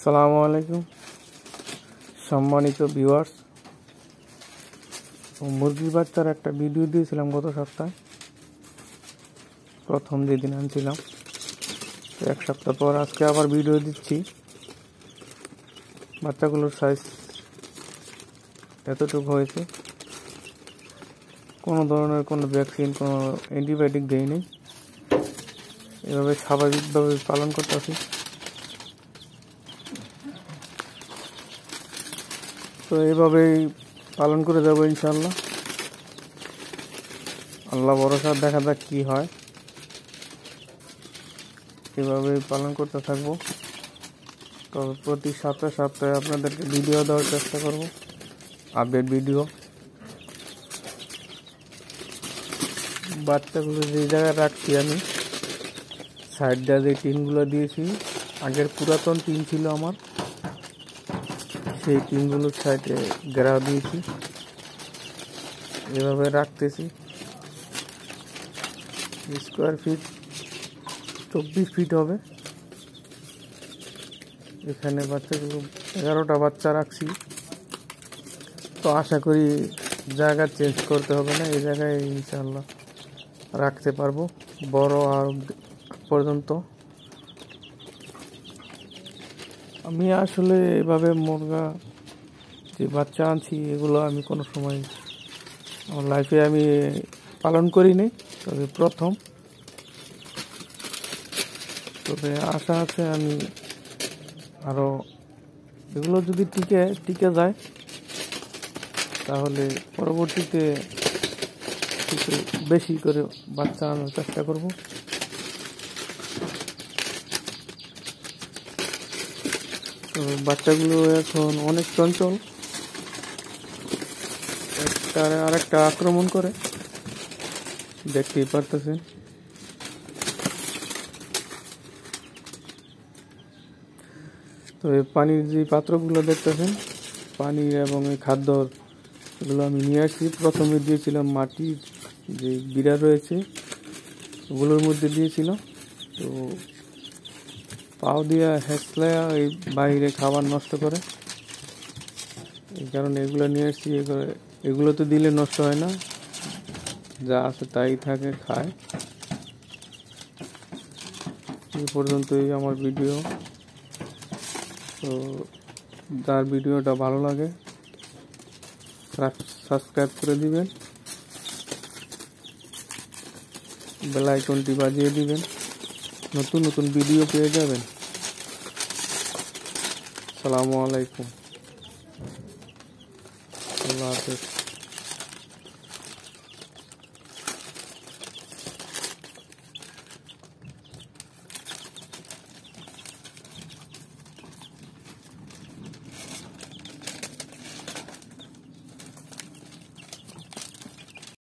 আসসালামু আলাইকুম সম্মানিত ভিউয়ার্স। মুরগির বাচ্চার একটা ভিডিও দিয়েছিলাম গত সপ্তাহে, প্রথম যেদিন আনছিলাম। এক সপ্তাহ পর আজকে আবার ভিডিও দিচ্ছি। বাচ্চাগুলোর সাইজ এতটুকু হয়েছে। কোনো ধরনের কোনো ভ্যাকসিন, কোনো অ্যান্টিবায়োটিক দেয়নি। এভাবে স্বাভাবিকভাবে পালন করতেছি। তো এইভাবেই পালন করে যাবো ইনশাআল্লাহ। আল্লাহ ভরসা, দেখা যাক কি হয়। এভাবেই পালন করতে থাকবো। তবে প্রতি সপ্তাহে আপনাদেরকে ভিডিও দেওয়ার চেষ্টা করব, আপডেট ভিডিও। বাচ্চাগুলো যে জায়গায় রাখছি আমি, সাইড দিয়ে যে টিনগুলো দিয়েছি, আগের পুরাতন টিন ছিল আমার, সেই টিনগুলোর সাইডে ঘেরা দিয়েছি। এভাবে রাখতেছি। স্কোয়ার ফিট 24 ফিট হবে। এখানে বাচ্চাগুলো 11টা বাচ্চা রাখছি। তো আশা করি জায়গা চেঞ্জ করতে হবে না, এই জায়গায় ইনশাআল্লাহ রাখতে পারবো বড় আর পর্যন্ত। আমি আসলে এভাবে মুরগা যে বাচ্চা আনছি, এগুলো আমি কোনো সময় আমার লাইফে আমি পালন করিনি, তবে প্রথম। তবে আশা আছে আমি আরও, এগুলো যদি টিকে যায় তাহলে পরবর্তীতে কিছু বেশি করে বাচ্চা আনার চেষ্টা করব। তো বাচ্চাগুলো এখন অনেক চঞ্চল, আরেকটা আক্রমণ করে, দেখতেই পারতেছেন। তো এই পানির যে পাত্রগুলো দেখতেছেন, পানি এবং এই খাদ্য, এগুলো আমি নিয়ে আসছি। প্রথমে দিয়েছিলাম মাটির যে বিড়া রয়েছে, ওগুলোর মধ্যে দিয়েছিল। তো পাও দিয়া হেঁচলায়া এই বাইরে খাবার নষ্ট করে, এই কারণে এগুলো নিয়ে আসছি। এগুলো তো দিলে নষ্ট হয় না, যা আছে তাই থাকে, খায়। এই পর্যন্তই আমার ভিডিও। তো যার ভিডিওটা ভালো লাগে সাবস্ক্রাইব করে দিবেন, বেল আইকনটি বাজিয়ে দিবেন, নতুন নতুন ভিডিও পেয়ে যাবেন। আসসালামু আলাইকুম, আল্লাহ হাফেজ।